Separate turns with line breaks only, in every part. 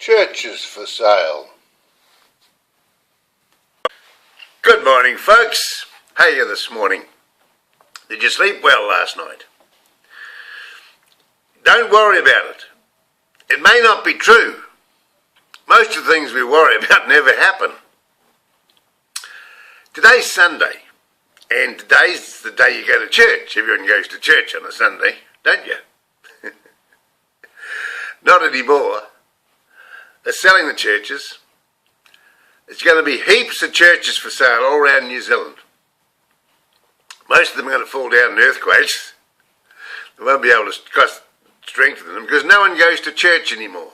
Churches for sale. Good morning, folks. How are you this morning? Did you sleep well last night? Don't worry about it. It may not be true. Most of the things we worry about never happen. Today's Sunday, and today's the day you go to church. Everyone goes to church on a Sunday, don't you? Not anymore. They're selling the churches. There's going to be heaps of churches for sale all around New Zealand. Most of them are going to fall down in earthquakes. They won't be able to strengthen them because no one goes to church anymore.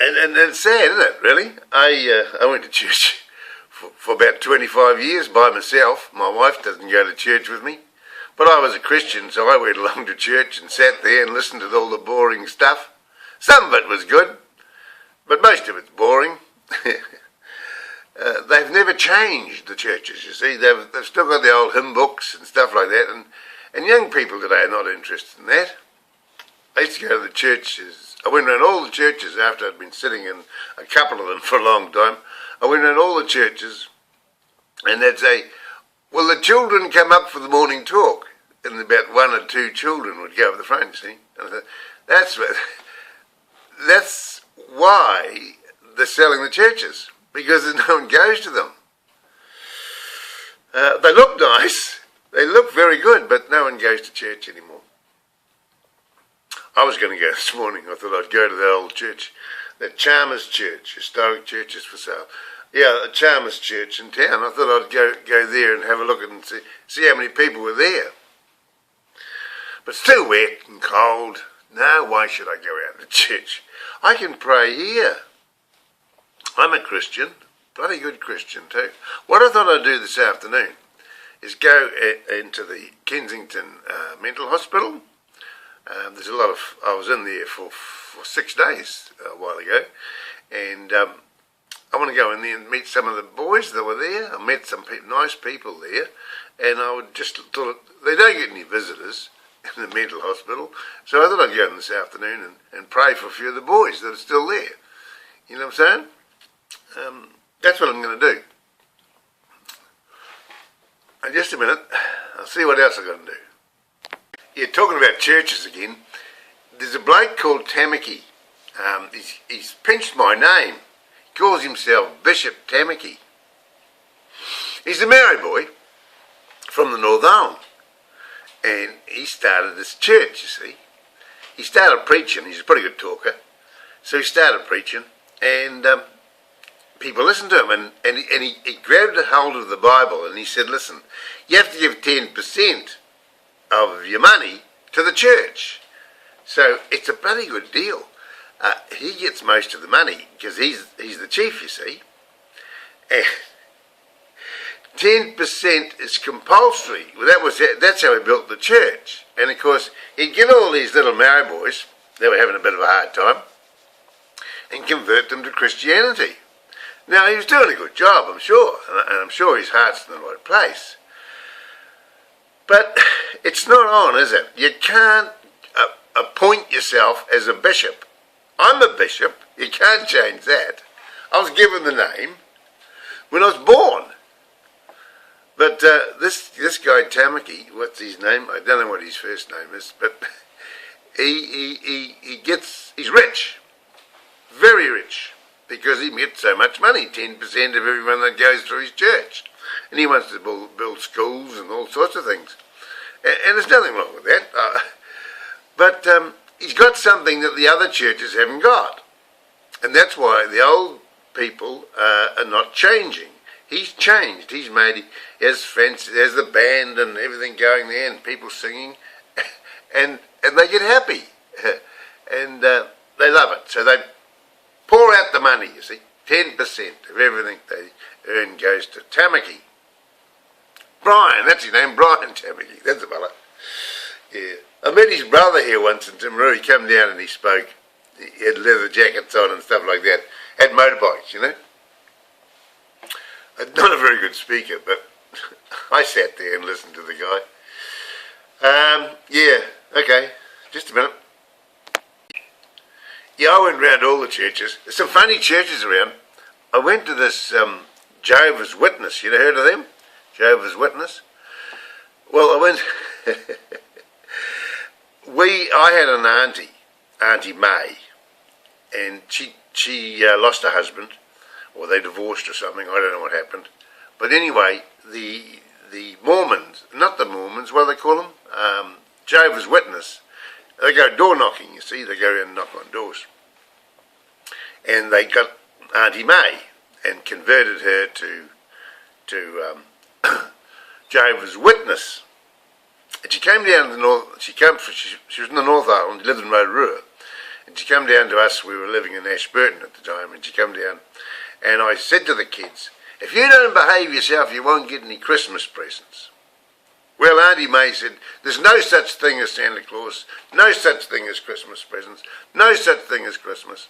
And it's sad, isn't it, really? I went to church for about 25 years by myself. My wife doesn't go to church with me. But I was a Christian, so I went along to church and sat there and listened to all the boring stuff. Some of it was good, but most of it's boring. They've never changed, the churches, you see. They've still got the old hymn books and stuff like that, and young people today are not interested in that. I used to go to the churches. I went around all the churches after I'd been sitting in a couple of them for a long time. I went around all the churches, and they'd say, well, the children come up for the morning talk, and about one or two children would go up the front, you see. And I thought, that's why they're selling the churches, because no one goes to them. They look nice, they look very good, but no one goes to church anymore. I was going to go this morning. I thought I'd go to the old church, the Chalmers Church, historic churches for sale. Yeah, a Chalmers Church in town. I thought I'd go there and have a look and see how many people were there. But still wet and cold. No, why should I go out to church? I can pray here. I'm a Christian, bloody good Christian too. What I thought I'd do this afternoon is go into the Kensington Mental Hospital. There's a lot of, I was in there for 6 days a while ago, and I want to go in there and meet some of the boys that were there. I met some nice people there, and I would just thought, they don't get any visitors in the mental hospital, so I thought I'd go in this afternoon and pray for a few of the boys that are still there. You know what I'm saying? That's what I'm going to do. In just a minute, I'll see what else I'm going to do. Yeah, talking about churches again, there's a bloke called Tamaki. He's pinched my name. He calls himself Bishop Tamaki. He's a Maori boy from the North Island. And he started this church, you see. He started preaching. He's a pretty good talker. So he started preaching, and people listened to him. And he grabbed a hold of the Bible, and he said, listen, you have to give 10% of your money to the church. So it's a bloody good deal. He gets most of the money because he's the chief, you see. And 10% is compulsory. Well, that's how he built the church. And of course, he'd get all these little Maori boys, they were having a bit of a hard time, and convert them to Christianity. Now, he was doing a good job, I'm sure, and I'm sure his heart's in the right place. But it's not on, is it? You can't appoint yourself as a bishop. I'm a bishop. You can't change that. I was given the name when I was born. But this guy Tamaki, what's his name? I don't know what his first name is, but he's rich, very rich, because he gets so much money, 10% of everyone that goes through his church, and he wants to build schools and all sorts of things, and there's nothing wrong with that. But he's got something that the other churches haven't got, and that's why the old people are not changing. He's changed. He's made, he has friends, there's the band and everything going there and people singing, and they get happy, and they love it. So they pour out the money, you see. 10% of everything they earn goes to Tamaki. Brian, that's his name, Brian Tamaki, that's the fella. Yeah. I met his brother here once in Timaru. He came down and he spoke. He had leather jackets on and stuff like that. Had motorbikes, you know. Not a very good speaker, but I sat there and listened to the guy. Yeah, okay, just a minute. Yeah, I went round all the churches. There's some funny churches around. I went to this Jehovah's Witness. You heard of them? Jehovah's Witness. Well, I went. I had an Auntie May, and she lost her husband, or they divorced or something. I don't know what happened. But anyway, the Mormons, not the Mormons, what do they call them? Jehovah's Witness. They go door knocking, you see. They go around and knock on doors. And they got Auntie May and converted her to Jehovah's Witness. And she came down to the north. She was in the North Island. Lived in Rotorua, and she came down to us. We were living in Ashburton at the time, and she came down, and I said to the kids, "If you don't behave yourself, you won't get any Christmas presents." Well, Auntie May said, "There's no such thing as Santa Claus, no such thing as Christmas presents, no such thing as Christmas."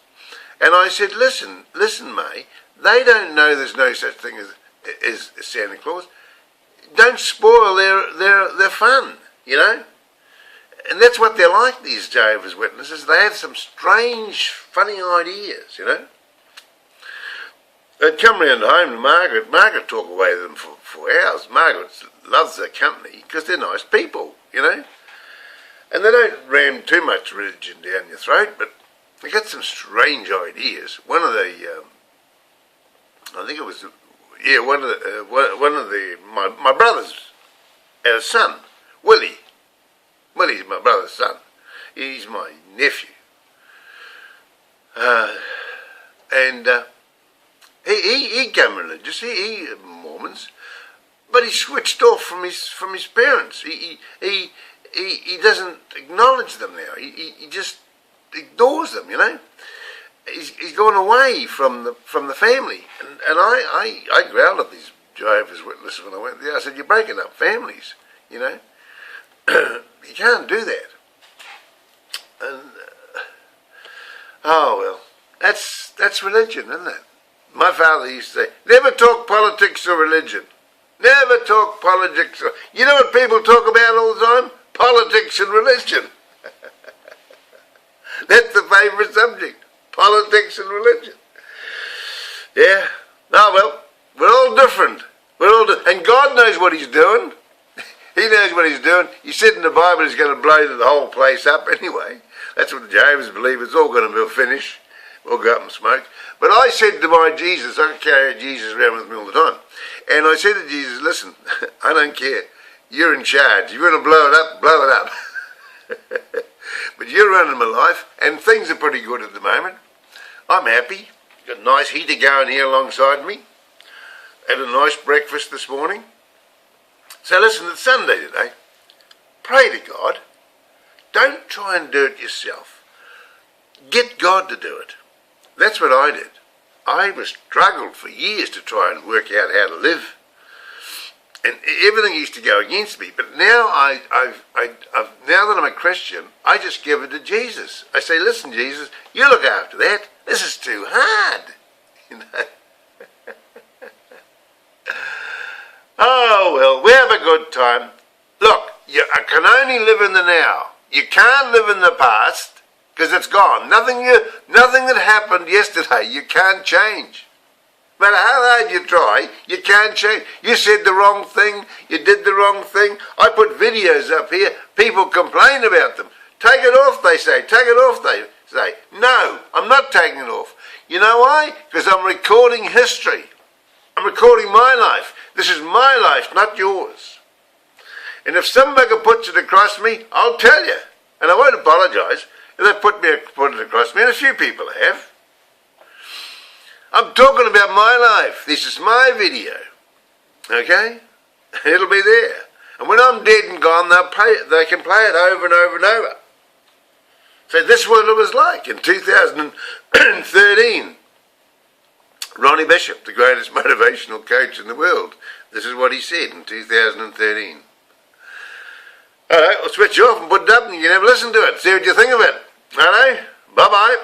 And I said, listen, May, they don't know there's no such thing as Santa Claus. Don't spoil their fun, you know. And that's what they're like, these Jehovah's Witnesses. They have some strange, funny ideas, you know. They'd come round home to Margaret. Margaret talk away with them for hours. Margaret loves their company because they're nice people, you know. And they don't ram too much religion down your throat, but they got some strange ideas. One of the, I think it was, yeah, one of my brother's had a son, Willie. Willie's my brother's son. He's my nephew. And he came religious. He Mormons, but he switched off from his parents. He doesn't acknowledge them now. He just ignores them, you know. He's gone away from the family, and I growled at these Jehovah's Witnesses when I went there. I said, "You're breaking up families, you know. You can't do that." And oh well, that's religion, isn't it? My father used to say, "Never talk politics or religion. Never talk politics." You know what people talk about all the time? Politics and religion. That's the favourite subject. Politics and religion. Yeah. Oh well, we're all different. And God knows what He's doing. He knows what He's doing. He said in the Bible He's going to blow the whole place up anyway. That's what the Jehovah's believe. It's all going to be finished. We'll go up and smoke. But I said to my Jesus, I carry Jesus around with me all the time. And I said to Jesus, "Listen, I don't care. You're in charge. You're going to blow it up, blow it up." But you're running my life, and things are pretty good at the moment. I'm happy. Got a nice heater going here alongside me. Had a nice breakfast this morning. So listen, it's Sunday today. Pray to God. Don't try and do it yourself. Get God to do it. That's what I did. I struggled for years to try and work out how to live. And everything used to go against me. But now now that I'm a Christian, I just give it to Jesus. I say, "Listen, Jesus, you look after that. This is too hard." You know. Oh well, we have a good time. Look, you can only live in the now. You can't live in the past because it's gone. Nothing that happened yesterday you can't change. No matter how hard you try, you can't change. You said the wrong thing, you did the wrong thing. I put videos up here, people complain about them. Take it off, they say. Take it off, they say. No, I'm not taking it off. You know why? Because I'm recording history. I'm recording my life. This is my life, not yours. And if somebody puts it across me, I'll tell you. And I won't apologise if they put it across me, and a few people have. I'm talking about my life. This is my video. Okay? It'll be there. And when I'm dead and gone, they can play it over and over and over. So this is what it was like in 2013. Ronnie Bishop, the greatest motivational coach in the world. This is what he said in 2013. All right, I'll switch you off and put it up and you can have a listen to it. See what you think of it. All right? Bye-bye.